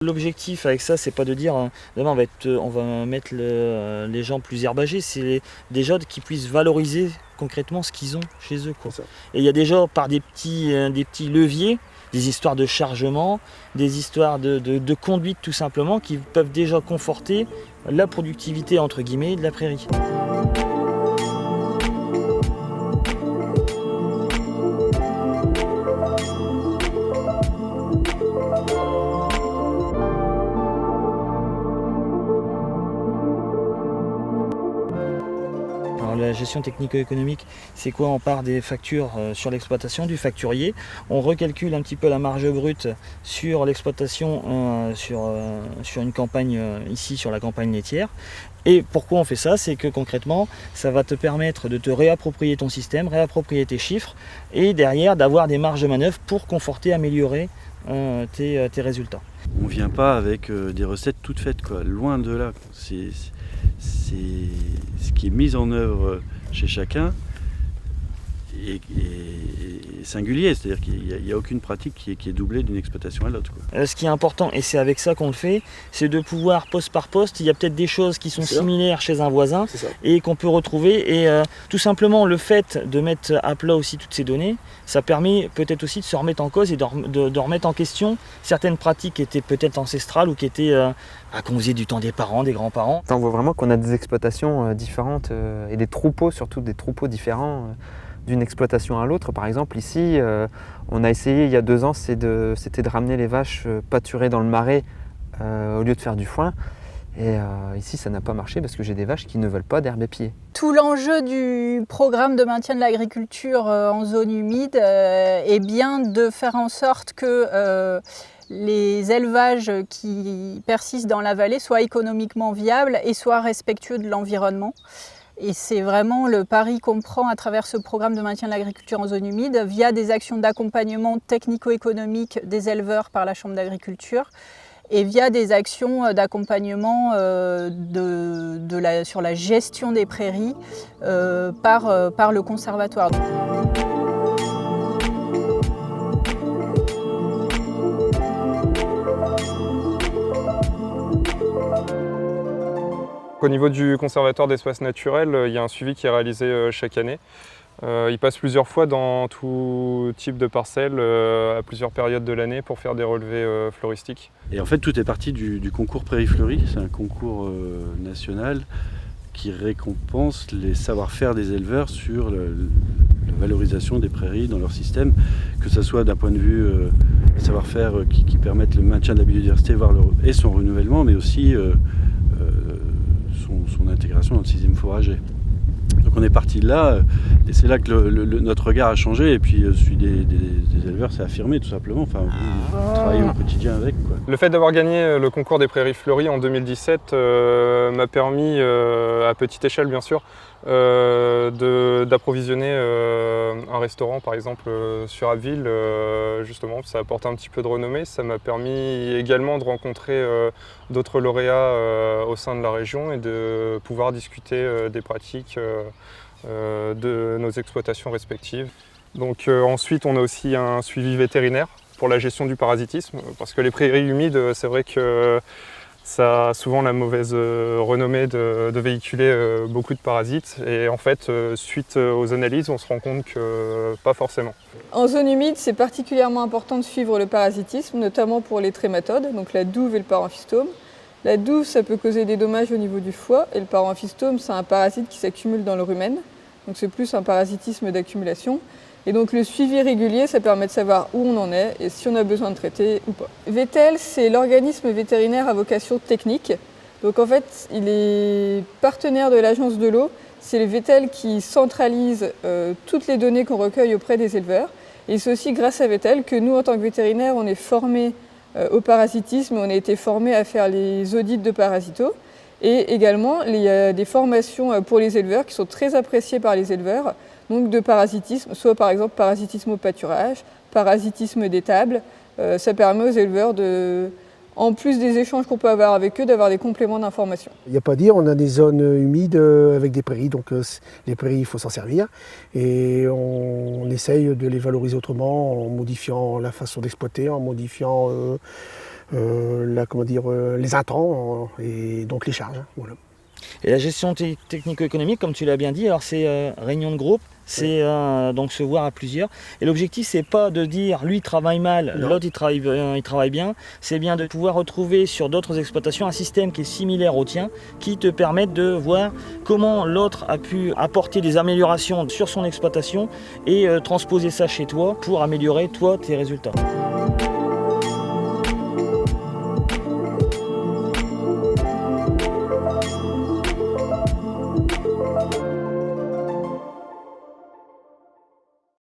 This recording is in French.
L'objectif avec ça, c'est pas de dire demain on va mettre les gens plus herbagés, c'est déjà qu'ils puissent valoriser concrètement ce qu'ils ont chez eux, quoi. Et il y a déjà par des petits leviers, des histoires de chargement, des histoires de conduite tout simplement, qui peuvent déjà conforter la productivité entre guillemets de la prairie. La gestion technico-économique, c'est quoi? On part des factures sur l'exploitation, du facturier. On recalcule un petit peu la marge brute sur l'exploitation sur une campagne, ici sur la campagne laitière. Et pourquoi on fait ça? C'est que concrètement, ça va te permettre de te réapproprier ton système, réapproprier tes chiffres et derrière d'avoir des marges de manœuvre pour conforter, améliorer tes résultats. On ne vient pas avec des recettes toutes faites, quoi. Loin de là. C'est ce qui est mis en œuvre chez chacun est singulier, c'est-à-dire qu'il n'y a aucune pratique qui est doublée d'une exploitation à l'autre, quoi. Ce qui est important, et c'est avec ça qu'on le fait, c'est de pouvoir poste par poste, il y a peut-être des choses qui sont similaires chez un voisin et qu'on peut retrouver. Et tout simplement le fait de mettre à plat aussi toutes ces données, ça permet peut-être aussi de se remettre en cause et de remettre en question certaines pratiques qui étaient peut-être ancestrales ou qui étaient qu'on faisait du temps des parents, des grands-parents. On voit vraiment qu'on a des exploitations différentes et des troupeaux, surtout des troupeaux différents d'une exploitation à l'autre. Par exemple, ici, on a essayé il y a 2 ans, c'était de ramener les vaches pâturer dans le marais au lieu de faire du foin. Et ici, ça n'a pas marché parce que j'ai des vaches qui ne veulent pas d'herbe épiée. Tout l'enjeu du programme de maintien de l'agriculture en zone humide est bien de faire en sorte que les élevages qui persistent dans la vallée soient économiquement viables et soient respectueux de l'environnement. Et c'est vraiment le pari qu'on prend à travers ce programme de maintien de l'agriculture en zone humide via des actions d'accompagnement technico-économique des éleveurs par la Chambre d'agriculture et via des actions d'accompagnement sur la gestion des prairies par le conservatoire. Au niveau du conservatoire d'espaces naturels, il y a un suivi qui est réalisé chaque année. Il passe plusieurs fois dans tout type de parcelles à plusieurs périodes de l'année pour faire des relevés floristiques. Et en fait, tout est parti du concours Prairie Fleurie. C'est un concours national qui récompense les savoir-faire des éleveurs sur la valorisation des prairies dans leur système, que ce soit d'un point de vue savoir-faire qui permettent le maintien de la biodiversité et son renouvellement, mais aussi son intégration dans le système fourrager. Donc on est parti de là, et c'est là que notre regard a changé, et puis celui des éleveurs s'est affirmé tout simplement. Enfin, vous travaillez au quotidien avec, quoi. Le fait d'avoir gagné le concours des Prairies Fleuries en 2017 m'a permis, à petite échelle bien sûr, d'approvisionner un restaurant par exemple sur Abbeville. Justement, ça apporte un petit peu de renommée. Ça m'a permis également de rencontrer d'autres lauréats au sein de la région et de pouvoir discuter des pratiques de nos exploitations respectives. Donc ensuite, on a aussi un suivi vétérinaire pour la gestion du parasitisme, parce que les prairies humides, c'est vrai que ça a souvent la mauvaise renommée de véhiculer beaucoup de parasites. Et en fait, suite aux analyses, on se rend compte que pas forcément. En zone humide, c'est particulièrement important de suivre le parasitisme, notamment pour les trématodes, donc la douve et le paramphystome. La douve, ça peut causer des dommages au niveau du foie, et le paramphystome, c'est un parasite qui s'accumule dans le rumen. Donc c'est plus un parasitisme d'accumulation. Et donc le suivi régulier, ça permet de savoir où on en est et si on a besoin de traiter ou pas. VETEL, c'est l'organisme vétérinaire à vocation technique. Donc en fait, il est partenaire de l'Agence de l'eau. C'est le VETEL qui centralise toutes les données qu'on recueille auprès des éleveurs. Et c'est aussi grâce à VETEL que nous, en tant que vétérinaires, on est formés au parasitisme, on a été formés à faire les audits de parasito. Et également, il y a des formations pour les éleveurs qui sont très appréciées par les éleveurs, donc de parasitisme, soit par exemple parasitisme au pâturage, parasitisme d'étable. Ça permet aux éleveurs, en plus des échanges qu'on peut avoir avec eux, d'avoir des compléments d'information. Il n'y a pas à dire, on a des zones humides avec des prairies, donc les prairies, il faut s'en servir. Et on essaye de les valoriser autrement en modifiant la façon d'exploiter, en modifiant les intrants et donc les charges. Voilà. Et la gestion technico-économique, comme tu l'as bien dit, alors c'est réunion de groupe, c'est donc se voir à plusieurs. Et l'objectif, c'est pas de dire lui travaille mal, l'autre il travaille bien. C'est bien de pouvoir retrouver sur d'autres exploitations un système qui est similaire au tien, qui te permette de voir comment l'autre a pu apporter des améliorations sur son exploitation et transposer ça chez toi pour améliorer toi tes résultats.